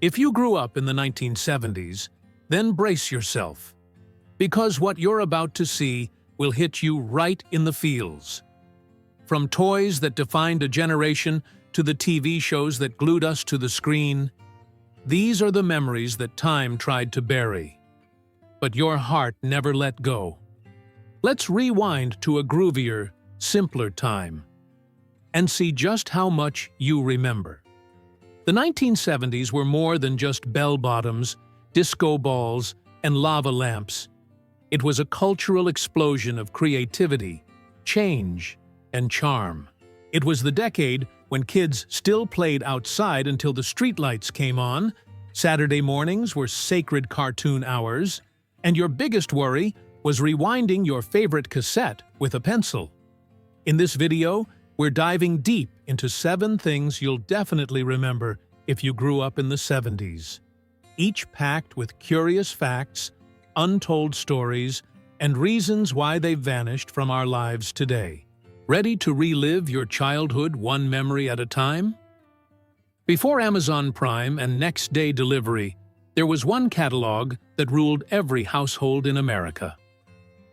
If you grew up in the 1970s, then brace yourself, because what you're about to see will hit you right in the feels. From toys that defined a generation to the TV shows that glued us to the screen, these are the memories that time tried to bury. But your heart never let go. Let's rewind to a groovier, simpler time and see just how much you remember. The 1970s were more than just bell-bottoms, disco balls, and lava lamps. It was a cultural explosion of creativity, change, and charm. It was the decade when kids still played outside until the streetlights came on, Saturday mornings were sacred cartoon hours, and your biggest worry was rewinding your favorite cassette with a pencil. In this video, we're diving deep into 7 things you'll definitely remember if you grew up in the 70s, each packed with curious facts, untold stories, and reasons why they've vanished from our lives today. Ready to relive your childhood one memory at a time? Before Amazon Prime and next-day delivery, there was one catalog that ruled every household in America: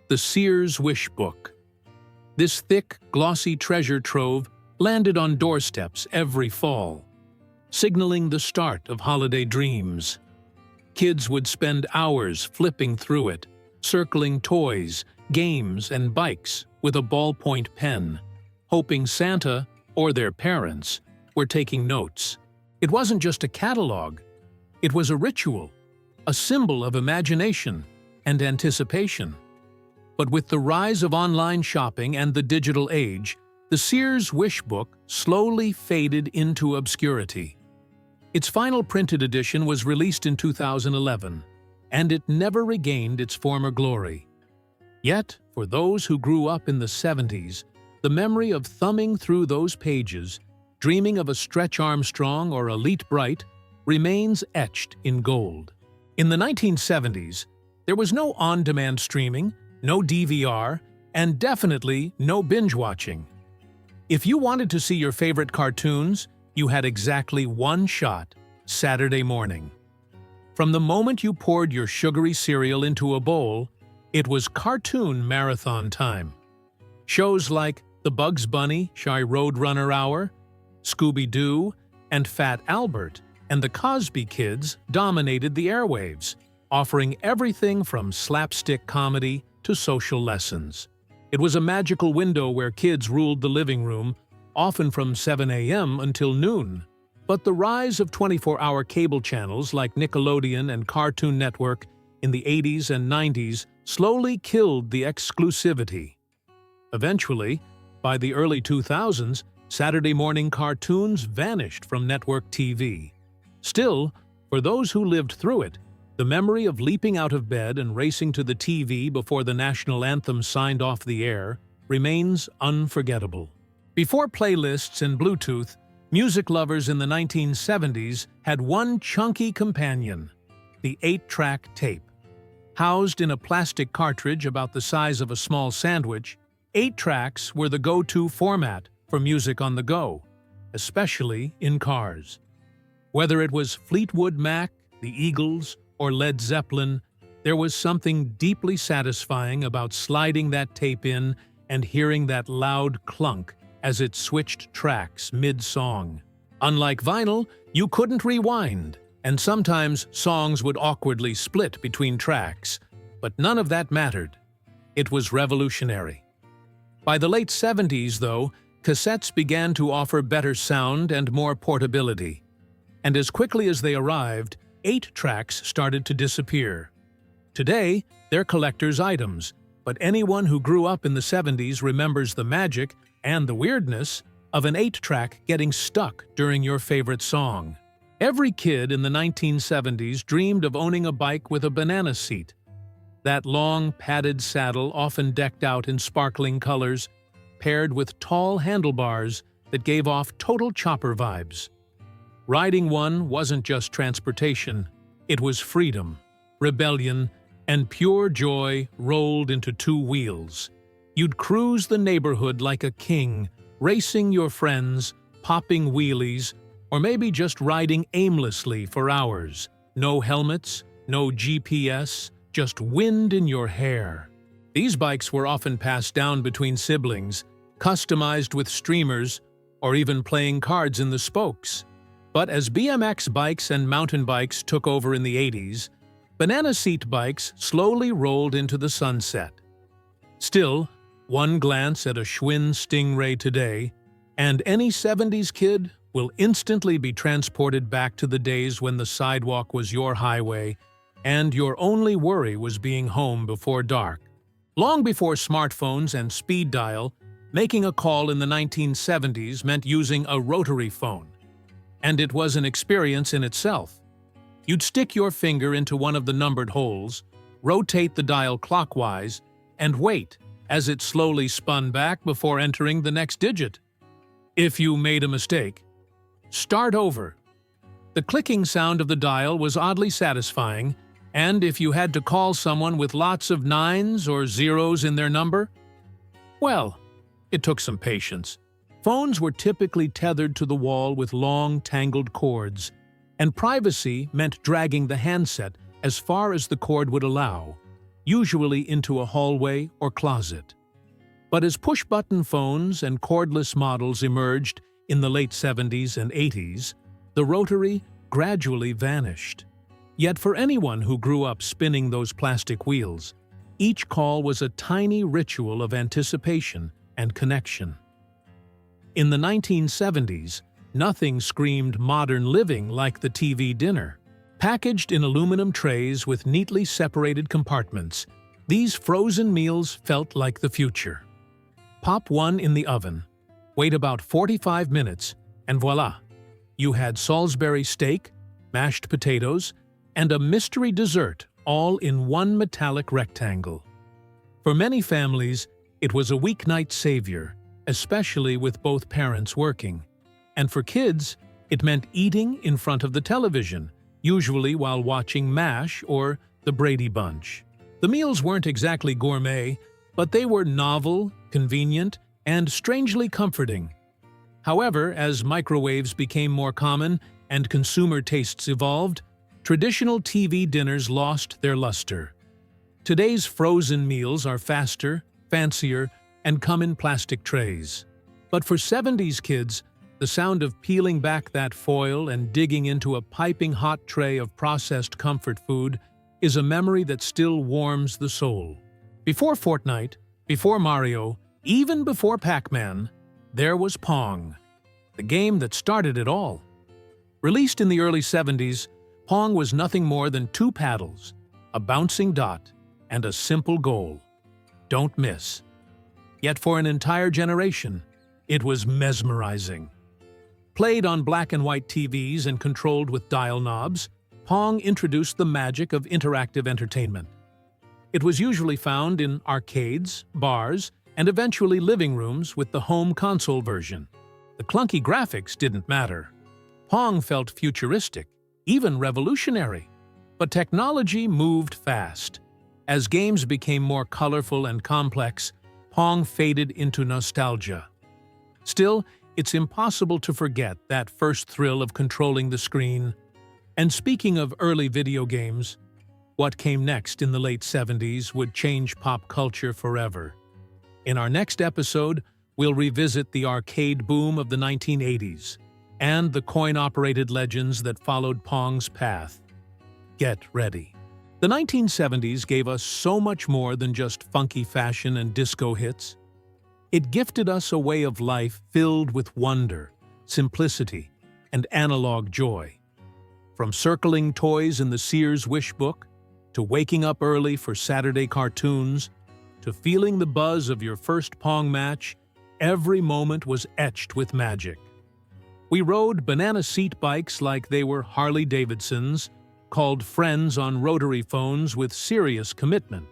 the Sears Wish Book. This thick, glossy treasure trove landed on doorsteps every fall, signaling the start of holiday dreams. Kids would spend hours flipping through it, circling toys, games, and bikes with a ballpoint pen, hoping Santa or their parents were taking notes. It wasn't just a catalog, it was a ritual, a symbol of imagination and anticipation. But with the rise of online shopping and the digital age, the Sears Wish Book slowly faded into obscurity. Its final printed edition was released in 2011, and it never regained its former glory. Yet, for those who grew up in the 70s, the memory of thumbing through those pages, dreaming of a Stretch Armstrong or a Elite Bright, remains etched in gold. In the 1970s, there was no on-demand streaming, no DVR, and definitely no binge-watching. If you wanted to see your favorite cartoons, you had exactly one shot: Saturday morning. From the moment you poured your sugary cereal into a bowl, it was cartoon marathon time. Shows like The Bugs Bunny Shy Roadrunner Hour, Scooby-Doo, and Fat Albert and the Cosby Kids dominated the airwaves, offering everything from slapstick comedy to social lessons. It was a magical window where kids ruled the living room, often from 7 a.m. until noon. But the rise of 24-hour cable channels like Nickelodeon and Cartoon Network in the 80s and 90s slowly killed the exclusivity. Eventually, by the early 2000s, Saturday morning cartoons vanished from network TV. Still, for those who lived through it, the memory of leaping out of bed and racing to the TV before the national anthem signed off the air remains unforgettable. Before playlists and Bluetooth, music lovers in the 1970s had one chunky companion: the 8-track tape. Housed in a plastic cartridge about the size of a small sandwich, 8 tracks were the go-to format for music on the go, especially in cars. Whether it was Fleetwood Mac, the Eagles, or Led Zeppelin, there was something deeply satisfying about sliding that tape in and hearing that loud clunk as it switched tracks mid-song. Unlike vinyl, you couldn't rewind, and sometimes songs would awkwardly split between tracks, but none of that mattered. It was revolutionary. By the late 70s, though, cassettes began to offer better sound and more portability. And as quickly as they arrived, 8 tracks started to disappear. Today, they're collector's items, but anyone who grew up in the 70s remembers the magic and the weirdness of an 8-track getting stuck during your favorite song. Every kid in the 1970s dreamed of owning a bike with a banana seat. That long, padded saddle, often decked out in sparkling colors, paired with tall handlebars that gave off total chopper vibes. Riding one wasn't just transportation, it was freedom, rebellion, and pure joy rolled into 2 wheels. You'd cruise the neighborhood like a king, racing your friends, popping wheelies, or maybe just riding aimlessly for hours. No helmets, no GPS, just wind in your hair. These bikes were often passed down between siblings, customized with streamers, or even playing cards in the spokes. But as BMX bikes and mountain bikes took over in the 80s, banana seat bikes slowly rolled into the sunset. Still, one glance at a Schwinn Stingray today, and any 70s kid will instantly be transported back to the days when the sidewalk was your highway and your only worry was being home before dark. Long before smartphones and speed dial, making a call in the 1970s meant using a rotary phone. And it was an experience in itself. You'd stick your finger into one of the numbered holes, rotate the dial clockwise, and wait as it slowly spun back before entering the next digit. If you made a mistake, start over. The clicking sound of the dial was oddly satisfying, and if you had to call someone with lots of nines or zeros in their number, well, it took some patience. Phones were typically tethered to the wall with long, tangled cords, and privacy meant dragging the handset as far as the cord would allow, usually into a hallway or closet. But as push-button phones and cordless models emerged in the late 70s and 80s, the rotary gradually vanished. Yet for anyone who grew up spinning those plastic wheels, each call was a tiny ritual of anticipation and connection. In the 1970s, nothing screamed modern living like the TV dinner. Packaged in aluminum trays with neatly separated compartments, these frozen meals felt like the future. Pop one in the oven, wait about 45 minutes, and voila! You had Salisbury steak, mashed potatoes, and a mystery dessert all in one metallic rectangle. For many families, it was a weeknight savior, especially with both parents working. And for kids, it meant eating in front of the television, usually while watching MASH or The Brady Bunch. The meals weren't exactly gourmet, but they were novel, convenient, and strangely comforting. However, as microwaves became more common and consumer tastes evolved, traditional TV dinners lost their luster. Today's frozen meals are faster, fancier, and come in plastic trays. But for 70s kids, the sound of peeling back that foil and digging into a piping hot tray of processed comfort food is a memory that still warms the soul. Before Fortnite, before Mario, even before Pac-Man, there was Pong, the game that started it all. Released in the early 70s, Pong was nothing more than two paddles, a bouncing dot, and a simple goal: don't miss. Yet for an entire generation, it was mesmerizing. Played on black and white TVs and controlled with dial knobs, Pong introduced the magic of interactive entertainment. It was usually found in arcades, bars, and eventually living rooms with the home console version. The clunky graphics didn't matter. Pong felt futuristic, even revolutionary. But technology moved fast. As games became more colorful and complex, Pong faded into nostalgia. Still, it's impossible to forget that first thrill of controlling the screen. And speaking of early video games, what came next in the late 70s would change pop culture forever. In our next episode, we'll revisit the arcade boom of the 1980s and the coin-operated legends that followed Pong's path. Get ready. The 1970s gave us so much more than just funky fashion and disco hits. It gifted us a way of life filled with wonder, simplicity, and analog joy. From circling toys in the Sears Wish Book, to waking up early for Saturday cartoons, to feeling the buzz of your first Pong match, every moment was etched with magic. We rode banana seat bikes like they were Harley-Davidsons, called friends on rotary phones with serious commitment,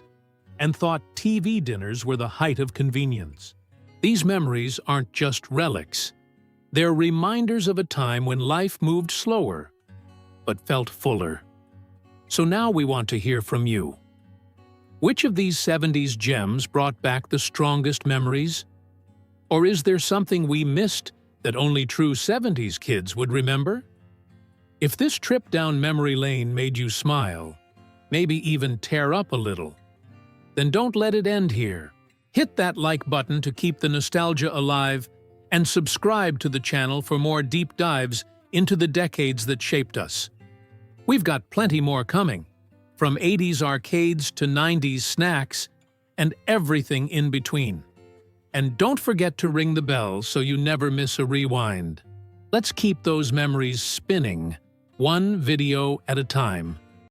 and thought TV dinners were the height of convenience. These memories aren't just relics. They're reminders of a time when life moved slower, but felt fuller. So now we want to hear from you. Which of these 70s gems brought back the strongest memories? Or is there something we missed that only true 70s kids would remember? If this trip down memory lane made you smile, maybe even tear up a little, then don't let it end here. Hit that like button to keep the nostalgia alive and subscribe to the channel for more deep dives into the decades that shaped us. We've got plenty more coming, from 80s arcades to 90s snacks and everything in between. And don't forget to ring the bell so you never miss a rewind. Let's keep those memories spinning, one video at a time.